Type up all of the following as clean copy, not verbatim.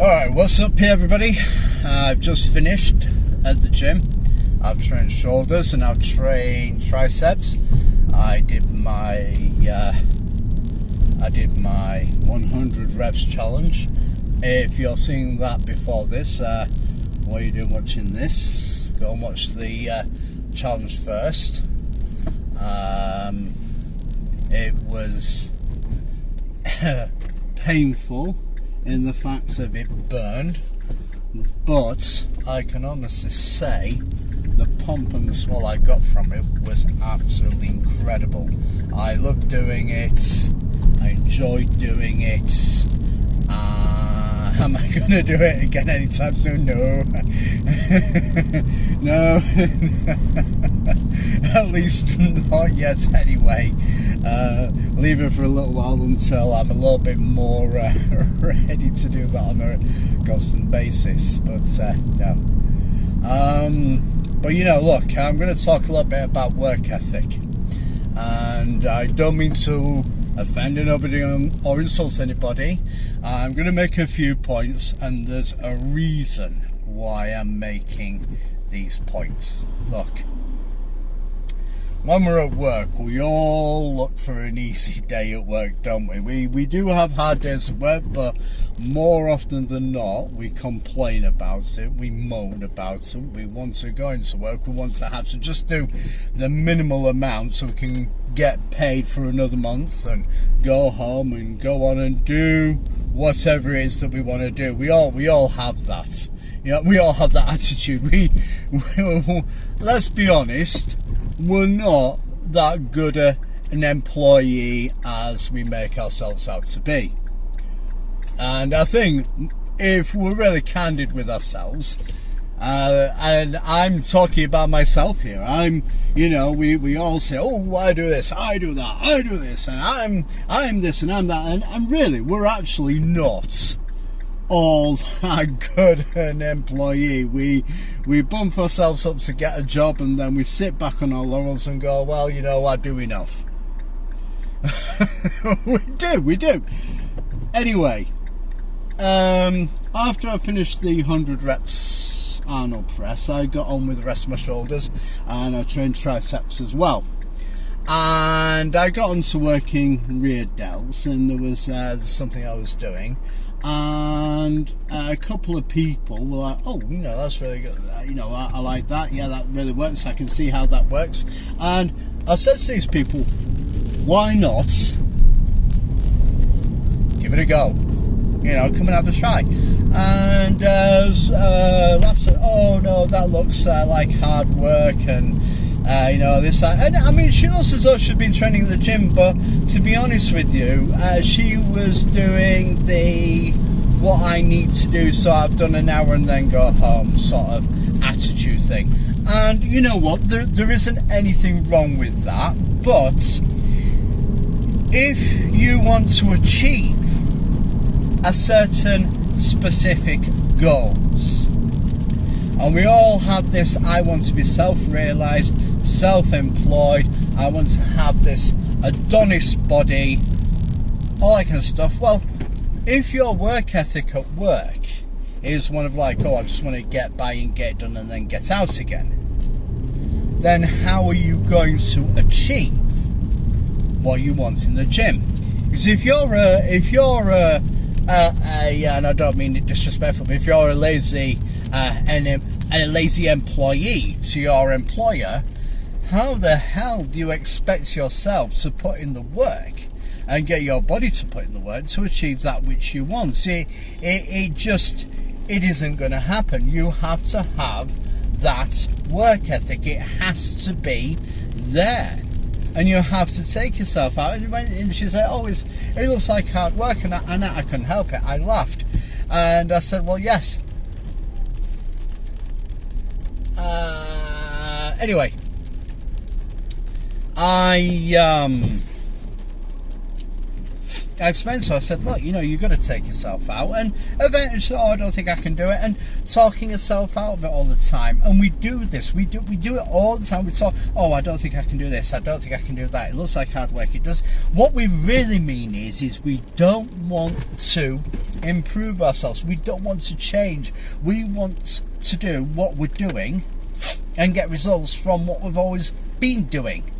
Alright, what's up here everybody? I've just finished at the gym. I've trained shoulders and I've trained triceps. I did my 100 reps challenge. If you're seeing that before this, what are you doing watching this? Go and watch the challenge first. It was painful in the fact of it burned, but I can honestly say the pump and the swell I got from it was absolutely incredible. I loved doing it, I enjoyed doing it. Am I going to do it again anytime soon? No. No. At least not yet anyway. Leave it for a little while until I'm a little bit more ready to do that on a constant basis. But no. But you know, look, I'm going to talk a little bit about work ethic. And I don't mean to offend anybody or insult anybody. I'm going to make a few points, and there's a reason why I'm making these points. Look, when we're at work, we all look for an easy day at work, don't we? We do have hard days at work, but more often than not, we complain about it, we moan about it, we want to go into work, we want to have to just do the minimal amount so we can get paid for another month and go home and go on and do whatever it is that we want to do. We all have that. You know, we all have that attitude. We let's be honest, we're not that good an employee as we make ourselves out to be. And I think if we're really candid with ourselves, and I'm talking about myself here, we all say, oh, I do this, I do that, I do this, and I'm this and I'm that, and really, we're actually not all that good an employee. We bump ourselves up to get a job, and then we sit back on our laurels and go, well, you know, I do enough. We do. Anyway, after I finished the 100 reps Arnold press, I got on with the rest of my shoulders, and I trained triceps as well. And I got on to working rear delts, and there was something I was doing, and a couple of people were like, oh, you know, that's really good, you know, I like that, yeah, that really works, I can see how that works. And I said to these people, why not give it a go, you know, come and have a try. And lad said, oh no, that looks like hard work, and you know, this, that. And I mean, she looks as though she'd been training at the gym, but to be honest with you, she was doing what I need to do, so I've done an hour and then go home sort of attitude thing. And you know what, there isn't anything wrong with that, but if you want to achieve a certain specific goals, and we all have this, I want to be self-realized, self-employed, I want to have this Adonis body, all that kind of stuff. Well, if your work ethic at work is one of like, oh, I just want to get by and get done and then get out again, then how are you going to achieve what you want in the gym? Because if you're and I don't mean it disrespectful, but if you're a lazy employee to your employer, how the hell do you expect yourself to put in the work and get your body to put in the work to achieve that which you want? See, it isn't going to happen. You have to have that work ethic. It has to be there. And you have to take yourself out. And she said, oh, it looks like hard work, and I couldn't help it. I laughed. And I said, well, yes. Anyway, I explained to her, I said, look, you know, you've got to take yourself out. And eventually, I don't think I can do it. And talking yourself out of it all the time. And we do this. We do it all the time. We talk, oh, I don't think I can do this. I don't think I can do that. It looks like hard work. It does. What we really mean is we don't want to improve ourselves. We don't want to change. We want to do what we're doing and get results from what we've always been doing.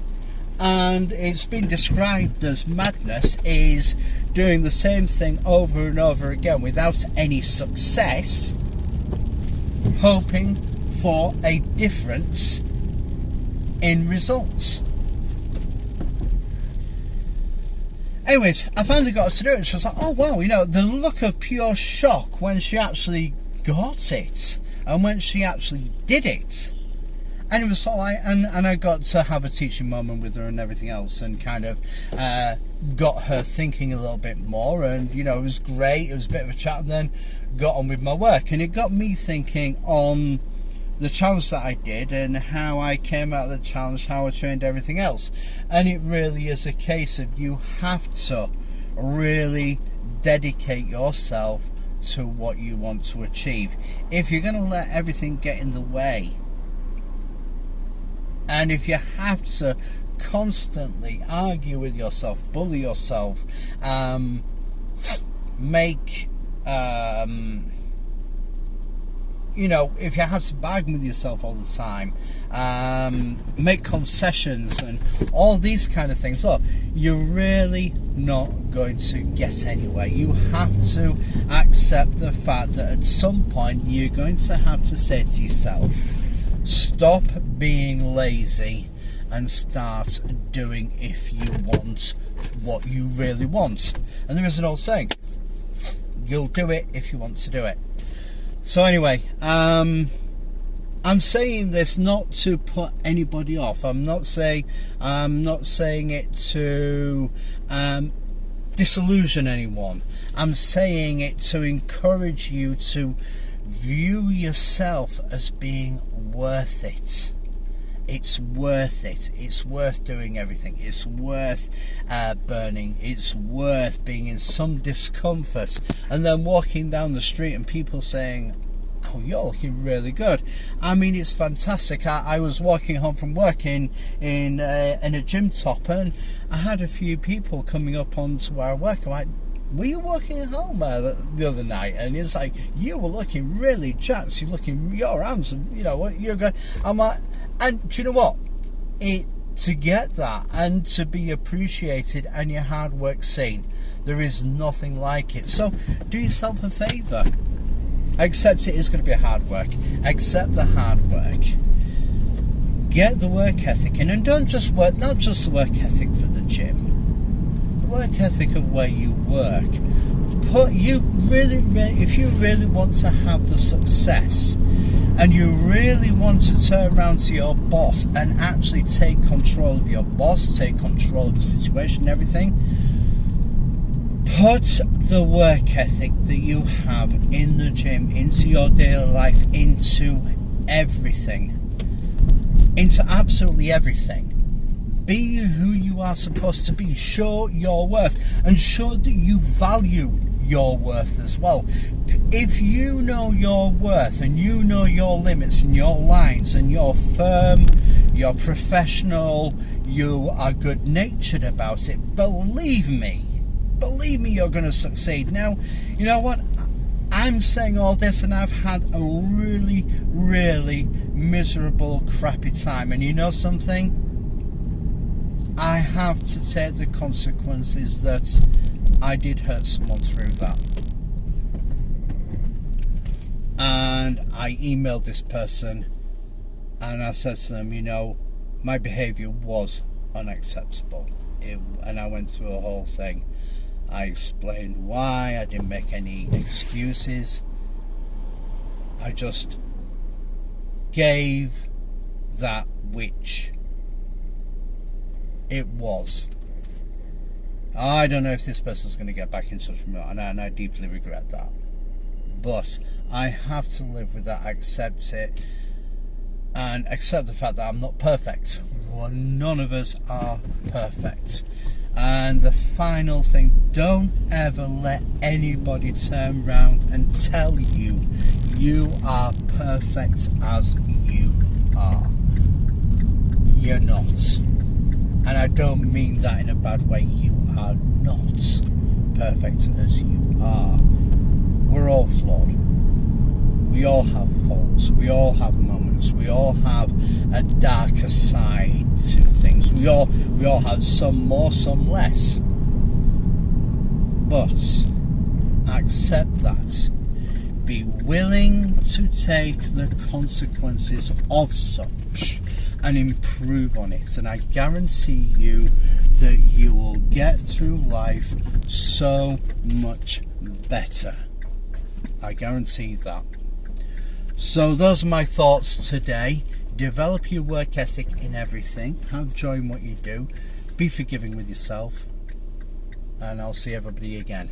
And it's been described as madness is doing the same thing over and over again without any success, hoping for a difference in results. Anyways, I finally got her to do it, and she was like, oh wow, you know, the look of pure shock when she actually got it and when she actually did it. And it was sort of like, and I got to have a teaching moment with her and everything else, and kind of got her thinking a little bit more. And you know, it was great. It was a bit of a chat, and then got on with my work. And it got me thinking on the challenge that I did and how I came out of the challenge, how I trained, everything else. And it really is a case of you have to really dedicate yourself to what you want to achieve. If you're going to let everything get in the way, and if you have to constantly argue with yourself, bully yourself, make, you know, if you have to bargain with yourself all the time, make concessions and all these kind of things, look, you're really not going to get anywhere. You have to accept the fact that at some point you're going to have to say to yourself, stop being lazy and start doing if you want what you really want. And there is an old saying, you'll do it if you want to do it. So anyway, I'm saying this not to put anybody off. I'm not saying it to disillusion anyone. I'm saying it to encourage you to view yourself as being worth it. It's worth it. It's worth doing everything. It's worth burning. It's worth being in some discomfort and then walking down the street and people saying, oh, you're looking really good. I mean, it's fantastic. I was walking home from work in a gym top, and I had a few people coming up onto where I work. I'm like, were you walking home the other night? And it's like, you were looking really jacked. Your arms, you know what you're going. I'm like, and do you know what? To get that and to be appreciated and your hard work seen, there is nothing like it. So do yourself a favour. Accept it is going to be hard work. Accept the hard work. Get the work ethic in, and don't just work. Not just the work ethic for the gym. Work ethic of where you work. If you really want to have the success and you really want to turn around to your boss and actually take control of your boss, take control of the situation and everything, put the work ethic that you have in the gym into your daily life, into everything, into absolutely everything. Be who you are supposed to be. Show your worth, and show that you value your worth as well. If you know your worth and you know your limits and your lines, and you're firm, you're professional, you are good-natured about it, believe me, you're going to succeed. Now, you know what? I'm saying all this and I've had a really, really miserable, crappy time. And you know something? I have to take the consequences that I did hurt someone through that. And I emailed this person and I said to them, you know, my behaviour was unacceptable. And I went through a whole thing. I explained why. I didn't make any excuses. I just gave that which it was. I don't know if this person's going to get back in touch with me, and I deeply regret that. But I have to live with that, accept it, and accept the fact that I'm not perfect. Well, none of us are perfect. And the final thing, don't ever let anybody turn around and tell you you are perfect as you are. You're not. And I don't mean that in a bad way. You are not perfect as you are. We're all flawed. We all have faults. We all have moments. We all have a darker side to things. We all have some more, some less. But accept that. Be willing to take the consequences of such and improve on it. And I guarantee you that you will get through life so much better. I guarantee that. So those are my thoughts today. Develop your work ethic in everything. Have joy in what you do. Be forgiving with yourself. And I'll see everybody again.